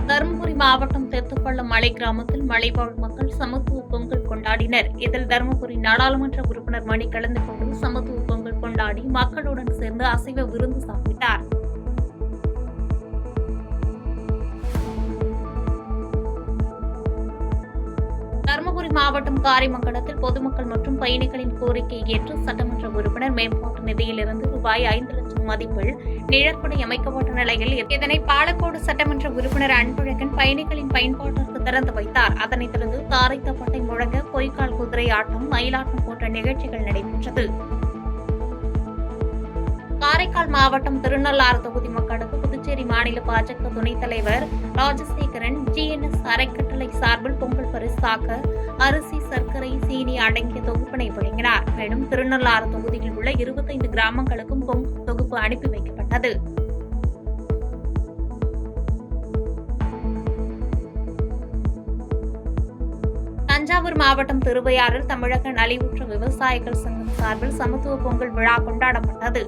தருமபுரி மாவட்டம் தெத்துப்பள்ளம் மலை கிராமத்தில் மலைவாழ் மக்கள் சமத்துவ பொங்கல் கொண்டாடினர். இதில் தருமபுரி நாடாளுமன்ற உறுப்பினர் மணி கலந்து கொண்டு சமத்துவ பொங்கல் கொண்டாடி மக்களுடன் சேர்ந்து அசைவ விருந்து சாப்பிட்டார். தருமபுரி மாவட்டம் காரிமங்கலத்தில் பொதுமக்கள் மற்றும் பயணிகளின் கோரிக்கையை ஏற்று சட்டமன்ற உறுப்பினர் மேம்பாட்டு நிதியிலிருந்து ரூபாய் 5 லட்சம் மதிப்பில் நிழற்படை அமைக்கப்பட்ட நிலையில் இதனை பாலக்கோடு சட்டமன்ற உறுப்பினர் அன்பழகன் பயணிகளின் பயன்பாட்டிற்கு திறந்து வைத்தார். அதனைத் தொடர்ந்து தாரை தப்பட்டை முழங்க பொய்க்கால் குதிரை ஆட்டம், மயிலாட்டம் போன்ற நிகழ்ச்சிகள் நடைபெற்றது. காரைக்கால் மாவட்டம் திருநள்ளாறு தொகுதி மக்களுக்கு புதுச்சேரி மாநில பாஜக துணைத் தலைவர் ராஜசேகரன் GNS அறக்கட்டளை சார்பில் பொங்கல் பரிசாக அரிசி, சர்க்கரை, சீனி அடங்கிய தொகுப்பினை வழங்கினார். மேலும் திருநள்ளாறு தொகுதியில் உள்ள 25 கிராமங்களுக்கும் பொங்கல் தொகுப்பு அனுப்பி வைக்கப்பட்டது. தஞ்சாவூர் மாவட்டம் திருவையாறில் தமிழக நலிவுற்ற விவசாயிகள் சங்கம் சார்பில் சமத்துவ பொங்கல் விழா கொண்டாடப்பட்டது.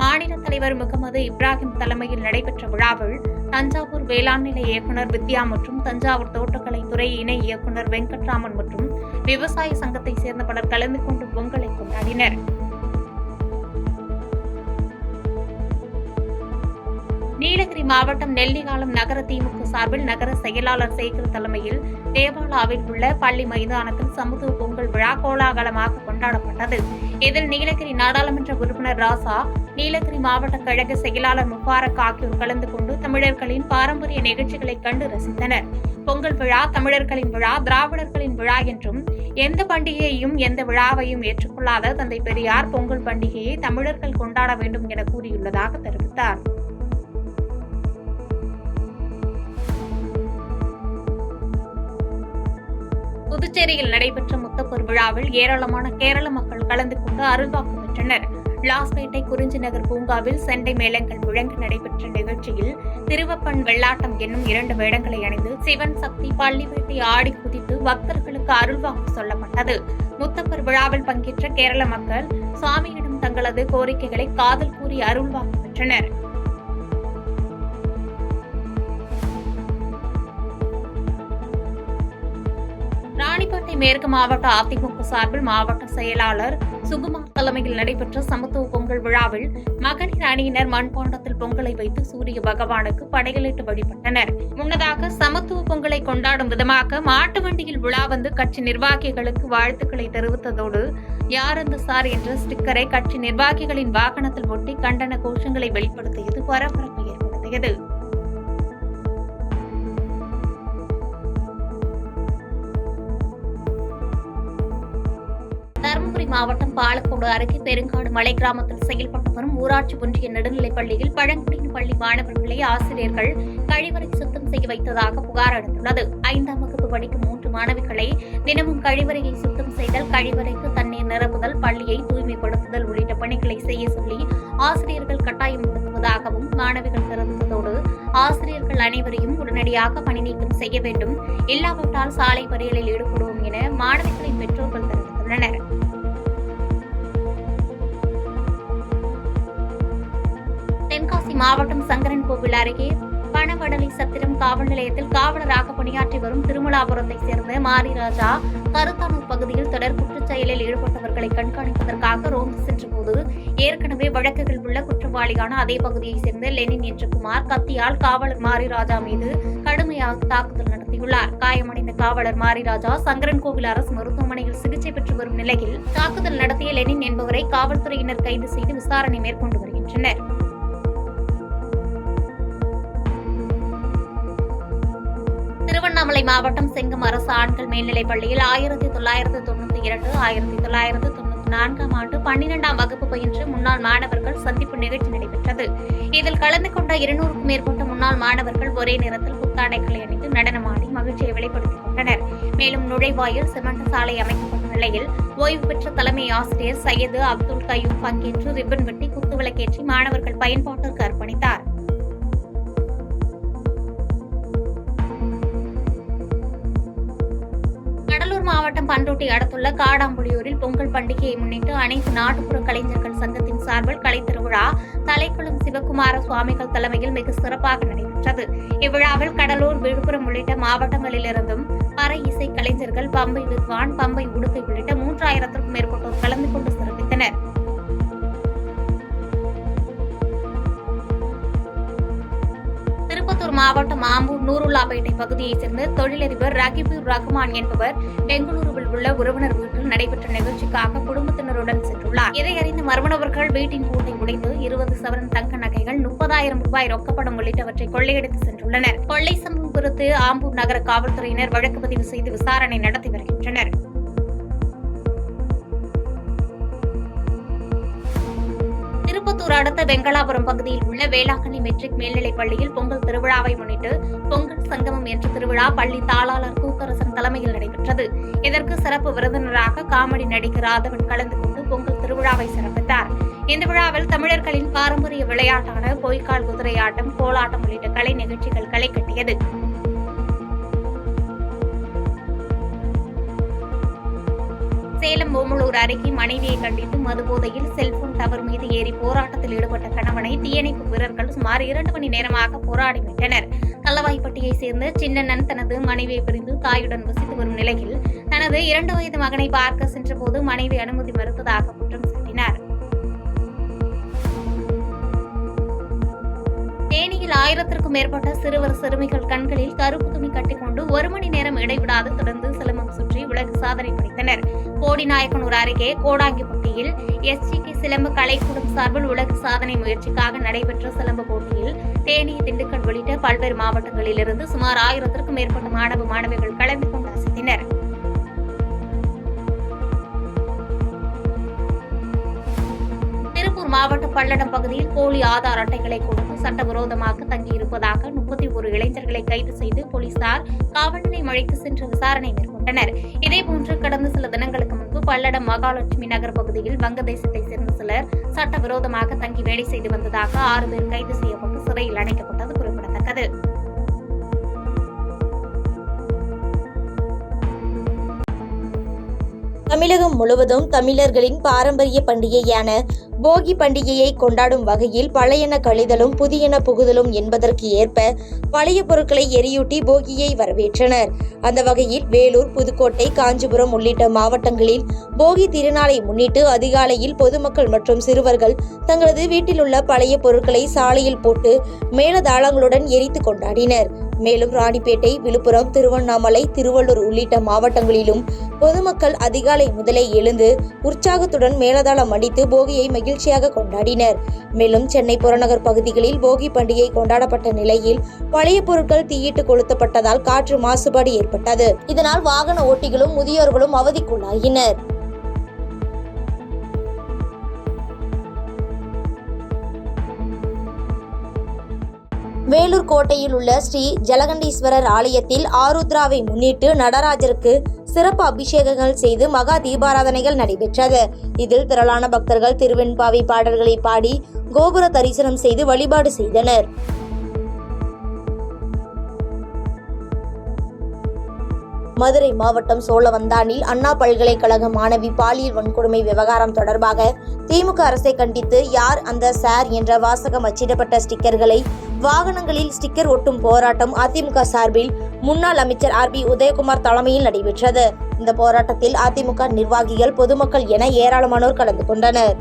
மாநில தலைவர் முகமது இப்ராஹிம் தலைமையில் நடைபெற்ற விழாவில் தஞ்சாவூர் வேளாண் நிலைய இயக்குநர் வித்யா மற்றும் தஞ்சாவூர் தோட்டக்கலை துறை இணை இயக்குநர் வெங்கட்ராமன் மற்றும் விவசாய சங்கத்தை சேர்ந்த பலர் கலந்து கொண்டு பொங்கலை கொண்டாடினர். நீலகிரி மாவட்டம் நெல்லிகாலம் நகர திமுக சார்பில் நகர செயலாளர் சேகர் தலைமையில் தேவாலாவில் உள்ள பள்ளி மைதானத்தில் சமத்துவ பொங்கல் விழா கோலாகலமாக கொண்டாடப்பட்டது. இதில் நீலகிரி நாடாளுமன்ற உறுப்பினர் ராசா, நீலகிரி மாவட்ட கழக செயலாளர் முபாரக் ஆகியோர் கலந்து கொண்டு தமிழர்களின் பாரம்பரிய நிகழ்ச்சிகளை கண்டு ரசித்தனர். பொங்கல் விழா தமிழர்களின் விழா, திராவிடர்களின் விழா என்றும் எந்த பண்டிகையையும் எந்த விழாவையும் ஏற்றுக்கொள்ளாத தந்தை பெரியார் பொங்கல் பண்டிகையை தமிழர்கள் கொண்டாட வேண்டும் என கூறியுள்ளதாக தெரிவித்தார். புதுச்சேரியில் நடைபெற்ற முத்தப்பூர் விழாவில் ஏராளமான கேரள மக்கள் கலந்து கொண்டு அருள்வாக்கு பெற்றனர். லாஸ்பேட்டை குறிஞ்சி நகர் பூங்காவில் செண்டை மேளங்கள் முழங்க நடைபெற்ற நிகழ்ச்சியில் திருவப்பன் வெள்ளாட்டம் என்னும் 2 வேடங்களை அணிந்து சிவன் சக்தி பள்ளிவேட்டை ஆடி குதித்து பக்தர்களுக்கு அருள்வாக்கு சொல்லப்பட்டது. முத்தப்பூர் விழாவில் பங்கேற்ற கேரள மக்கள் சுவாமியிடம் தங்களது கோரிக்கைகளை காதல் கூறி அருள்வாக்கு பெற்றனர். ராணிப்பேட்டை மேற்கு மாவட்ட அதிமுக சார்பில் மாவட்ட செயலாளர் சுகுமார் தலைமையில் நடைபெற்ற சமத்துவ பொங்கல் விழாவில் மகளிர் அணியினர் மண்பாண்டத்தில் பொங்கலை வைத்து சூரிய பகவானுக்கு படையலிட்டு வழிபட்டனர். முன்னதாக சமத்துவ பொங்கலை கொண்டாடும் விதமாக மாட்டு வண்டியில் விழா வந்து கட்சி நிர்வாகிகளுக்கு வாழ்த்துக்களை தெரிவித்ததோடு யாரந்த சார் என்ற ஸ்டிக்கரை கட்சி நிர்வாகிகளின் வாகனத்தில் ஒட்டி கண்டன கோஷங்களை வெளிப்படுத்தியது பரபரப்பை ஏற்படுத்தியது. தருமபுரி மாவட்டம் பாலக்கோடு அருகே பெருங்காடு மலை கிராமத்தில் செயல்பட்டு வரும் ஊராட்சி ஒன்றிய நடுநிலைப் பள்ளியில் பழங்குடியின பள்ளி மாணவர்களை ஆசிரியர்கள் கழிவறை சுத்தம் செய்ய வைத்ததாக புகார் அளித்துள்ளது. 5ஆம் வகுப்பு படிக்கும் 3 மாணவிகளை தினமும் கழிவறையை சுத்தம் செய்தல், கழிவறைக்கு தண்ணீர் நிரப்புதல், பள்ளியை தூய்மைப்படுத்துதல் உள்ளிட்ட பணிகளை செய்ய சொல்லி ஆசிரியர்கள் கட்டாயப்படுத்துவதாகவும் மாணவிகள் தெரிவித்ததோடு ஆசிரியர்கள் அனைவரையும் உடனடியாக பணி நீக்கம் செய்ய வேண்டும், இல்லாவிட்டால் சாலை மறியலில் ஈடுபடுவோம் என மாணவிகளின் பெற்றோர்கள் தெரிவித்துள்ளனர். தென்காசி மாவட்டம் சங்கரன்கோவில் அருகே பணவடலி சத்திரம் காவல் நிலையத்தில் காவலராக பணியாற்றி வரும் திருமலாபுரத்தைச் சேர்ந்த மாரிராஜா கருத்தானூர் பகுதியில் தொடர் குற்றச் செயலில் ஈடுபட்டவர்களை கண்காணிப்பதற்காக ரோந்து சென்றபோது ஏற்கனவே வழக்குகள் உள்ள குற்றவாளியான அதே பகுதியைச் சேர்ந்த லெனின் என்ற குமார் கத்தியால் காவலர் மாரிராஜா மீது கடுமையாக தாக்குதல் நடத்தியுள்ளார். காயமடைந்த காவலர் மாரிராஜா சங்கரன்கோவில் அரசு மருத்துவமனையில் சிகிச்சை பெற்று வரும் நிலையில் தாக்குதல் நடத்திய லெனின் என்பவரை காவல்துறையினர் கைது செய்து விசாரணை மேற்கொண்டு வருகின்றனர். திருவண்ணாமலை மாவட்டம் செங்கம் அரசு ஆண்கள் மேல்நிலைப் பள்ளியில் 1992, 1994ஆம் ஆண்டு 12ஆம் வகுப்பு பயின்ற முன்னாள் மாணவர்கள் சந்திப்பு நிகழ்ச்சி நடைபெற்றது. இதில் கலந்து கொண்ட 200க்கும் மேற்பட்ட முன்னாள் மாணவர்கள் ஒரே நேரத்தில் புத்தாடைகளை அணிந்து நடனமாடி மகிழ்ச்சியை வெளிப்படுத்திக் கொண்டனர். மேலும் நுழைவாயில் சிமெண்ட் சாலை அமைக்கப்பட்ட நிலையில் ஓய்வு பெற்ற தலைமை ஆசிரியர் சையது அப்துல் கயூம் பங்கேற்று ரிப்பன் வெட்டி குத்துவிளக்கேற்றி மாணவர்கள் பயன்பாட்டிற்கு அர்ப்பணித்தார். மாவட்டம் பண்ருட்டி அடுத்துள்ள காடாம்புலியூரில் பொங்கல் பண்டிகையை முன்னிட்டு அனைத்து நாட்டுப்புற கலைஞர்கள் சங்கத்தின் சார்பில் கலைத்திருவிழா தலைக்குளம் சிவகுமார சுவாமிகள் தலைமையில் மிக சிறப்பாக நடைபெற்றது. நடைபெற்றது. இவ்விழாவில் கடலூர், விழுப்புரம் உள்ளிட்ட மாவட்டங்களிலிருந்தும் பறை இசை கலைஞர்கள், பம்பை வித்வான், பம்பை உடுக்கை உள்ளிட்ட 3000க்கும் மேற்பட்டோர் கலந்து கொண்டு சிறப்பித்தனர். திருப்பத்தூர் மாவட்டம் ஆம்பூர் நூருல்லாபேட்டை பகுதியைச் சேர்ந்த தொழிலதிபர் ரகிபுர் ரஹ்மான் என்பவர் பெங்களூருவில் உள்ள உறவினர் வீட்டில் நடைபெற்ற நிகழ்ச்சிக்காக குடும்பத்தினருடன் சென்றுள்ளார். இதை அறிந்த மர்ம நபர்கள் வீட்டின் பூட்டை உடைத்து 20 சவரன் தங்க நகைகள், 30,000 ரூபாய் ரொக்கப்படம் உள்ளிட்டவற்றை கொள்ளையடித்து சென்றுள்ளனர். கொள்ளை சம்பவம் குறித்து ஆம்பூர் நகர காவல்துறையினர் வழக்கு பதிவு செய்து விசாரணை நடத்தி வருகின்றனர். திருப்பத்தூர் அடுத்த வெங்கடாபுரம் பகுதியில் உள்ள வேளாங்கண்ணி மெட்ரிக் மேல்நிலைப் பள்ளியில் பொங்கல் திருவிழாவை முன்னிட்டு பொங்கல் சங்கமம் என்ற திருவிழா பள்ளி தாளாளர் கூத்தரசன் தலைமையில் நடைபெற்றது. இதற்கு சிறப்பு விருந்தினராக காமெடி நடிகர் ராதவன் கலந்து கொண்டு பொங்கல் திருவிழாவை சிறப்பித்தார். இந்த விழாவில் தமிழர்களின் பாரம்பரிய விளையாட்டான பொய்க்கால் குதிரையாட்டம், கோலாட்டம் உள்ளிட்ட கலை நிகழ்ச்சிகள் களை கட்டியது. சேலம் ஓமலூர் அருகே மனைவியை கண்டித்து மதுபோதையில் செல்போன் டவர் மீது ஏறி போராட்டத்தில் ஈடுபட்ட கணவனை தீயணைப்பு வீரர்கள் சுமார் 2 மணி நேரமாக போராடி மீட்டனர். கல்லவாய்ப்பட்டியைச் சேர்ந்த சின்னண்ணன் தனது மனைவியை பிரிந்து தாயுடன் வசித்து வரும் நிலையில் தனது 2 வயது மகனை பார்க்க சென்றபோது மனைவி அனுமதி மறுத்ததாக குற்றம் சாட்டினார். தேனியில் 1000க்கும் மேற்பட்ட சிறுவர் சிறுமிகள் கண்களில் கருப்பு துணி கட்டிக்கொண்டு 1 மணி நேரம் இடைவிடாது தொடர்ந்து சிலம்பம் சுற்றி உலக சாதனை படைத்தனர். கோடிநாயக்கனூர் அருகே கோடாங்கிப்பட்டியில் SGK சிலம்ப கலைக்கூடம் சார்பில் உலக சாதனை முயற்சிக்காக நடைபெற்ற சிலம்ப போட்டியில் தேனி, திண்டுக்கல் உள்ளிட்ட பல்வேறு மாவட்டங்களிலிருந்து சுமார் 1000க்கும் மேற்பட்ட மாணவ மாணவிகள் கலந்து கொண்டு அசத்தினர். திருப்பூர் மாவட்டம் பல்லடம் பகுதியில் போலி ஆதார் அட்டைகளை கொடுத்து சட்டவிரோதமாக தங்கியிருப்பதாக 31 இளைஞர்களை கைது செய்து போலீசார் காவல் நிலையம் அழைத்து சென்று விசாரணை மேற்கொண்டனர். இதேபோன்று கடந்த சில தினங்களுக்கு முன்பு பல்லடம் மகாலட்சுமி நகர் பகுதியில் வங்கதேசத்தைச் சேர்ந்த சிலர் சட்டவிரோதமாக தங்கி வேலை செய்து வந்ததாக 6 பேர் கைது செய்யப்பட்டு சிறையில் அடைக்கப்பட்டது குறிப்பிடத்தக்கது. தமிழகம் முழுவதும் தமிழர்களின் பாரம்பரிய பண்டிகையான போகி பண்டிகையை கொண்டாடும் வகையில் பழையன கழிதலும் புதியன புகுதலும் என்பதற்கு ஏற்ப பழைய பொருட்களை எரியூட்டி போகியை வரவேற்றனர். அந்த வகையில் வேலூர், புதுக்கோட்டை, காஞ்சிபுரம் உள்ளிட்ட மாவட்டங்களில் போகி திருநாளை முன்னிட்டு அதிகாலையில் பொதுமக்கள் மற்றும் சிறுவர்கள் தங்களது வீட்டிலுள்ள பழைய பொருட்களை சாலையில் போட்டு மேளதாளங்களுடன் எரித்து கொண்டாடினர். மேலும் ராணிப்பேட்டை, விழுப்புரம், திருவண்ணாமலை, திருவள்ளூர் உள்ளிட்ட மாவட்டங்களிலும் பொதுமக்கள் அதிகாலை முதலே எழுந்து உற்சாகத்துடன் மேளதாளம் அடித்து போகியை மகிழ்ச்சியாக கொண்டாடினர். மேலும் சென்னை புறநகர் பகுதிகளில் போகி பண்டிகை கொண்டாடப்பட்ட நிலையில் பழைய பொருட்கள் தீயிட்டு கொளுத்தப்பட்டதால் காற்று மாசுபாடு ஏற்பட்டது. இதனால் வாகன ஓட்டிகளும் முதியோர்களும் அவதிக்குள்ளாகினர். வேலூர் கோட்டையில் உள்ள ஸ்ரீ ஜலகண்டீஸ்வரர் ஆலயத்தில் ஆருத்ராவை முன்னிட்டு நடராஜருக்கு சிறப்பு அபிஷேகங்கள் செய்து மகா தீபாராதனைகள் நடைபெற்றது. இதில் திரளான பக்தர்கள் திருவெண்பாவை பாடல்களை பாடி கோபுர தரிசனம் செய்து வழிபாடு செய்தனர். மதுரை மாவட்டம் சோழவந்தானில் அண்ணா பல்கலைக்கழக மாணவி பாலியல் வன்கொடுமை விவகாரம் தொடர்பாக திமுக அரசை கண்டித்து யார் அந்த சார் என்ற வாசகம் அச்சிடப்பட்ட ஸ்டிக்கர்களை வாகனங்களில் ஸ்டிக்கர் ஒட்டும் போராட்டம் அதிமுக சார்பில் முன்னாள் அமைச்சர் RB உதயகுமார் தலைமையில் நடைபெற்றது. இந்த போராட்டத்தில் அதிமுக நிர்வாகிகள், பொதுமக்கள் என ஏராளமானோர் கலந்து கொண்டனர்.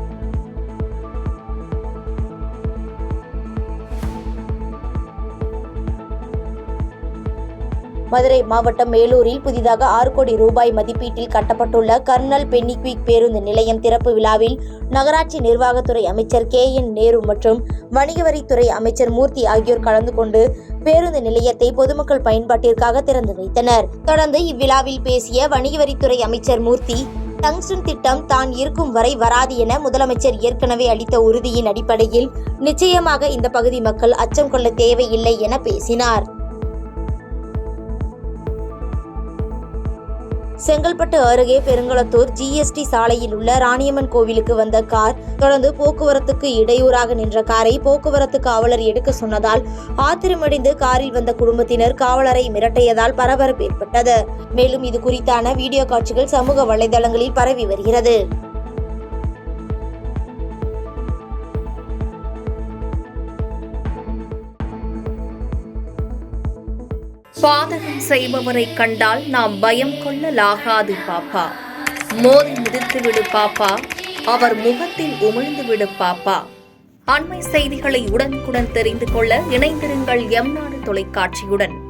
மதுரை மாவட்டம் மேலூரில் புதிதாக 6 கோடி ரூபாய் மதிப்பீட்டில் கட்டப்பட்டுள்ள கர்னல் பென்னிக்விக் பேருந்து நிலையம் திறப்பு விழாவில் நகராட்சி நிர்வாகத்துறை அமைச்சர் KN நேரு மற்றும் வணிகவரித்துறை அமைச்சர் மூர்த்தி ஆகியோர் கலந்து கொண்டு பேருந்து நிலையத்தை பொதுமக்கள் பயன்பாட்டிற்காக திறந்து வைத்தனர். தொடர்ந்து இவ்விழாவில் பேசிய வணிகவரித்துறை அமைச்சர் மூர்த்தி, டங்ஸ்டன் திட்டம் தான் இருக்கும் வரை வராது என முதலமைச்சர் ஏற்கனவே அளித்த உறுதியின் அடிப்படையில் நிச்சயமாக இந்த பகுதி மக்கள் அச்சம் கொள்ள தேவையில்லை என பேசினார். செங்கல்பட்டு அருகே பெருங்களத்தூர் GST சாலையில் உள்ள ராணியம்மன் கோவிலுக்கு வந்த கார் தொடர்ந்து போக்குவரத்துக்கு இடையூறாக நின்ற காரை போக்குவரத்து காவலர் எடுக்க சொன்னதால் ஆத்திரமடைந்து காரில் வந்த குடும்பத்தினர் காவலரை மிரட்டியதால் பரபரப்பு ஏற்பட்டது. மேலும் இது குறித்தான வீடியோ காட்சிகள் சமூக வலைதளங்களில் பரவி வருகிறது. பாதகம் செய்பவரை கண்டால் நாம் பயம் கொள்ளலாகாது பாப்பா. மோதி மிதித்து விடு பாப்பா, அவர் முகத்தில் உமிழ்ந்து விடு பாப்பா. அண்மை செய்திகளை உடனுக்குடன் தெரிந்து கொள்ள இணைந்திருங்கள் எம் நாடு தொலைக்காட்சியுடன்.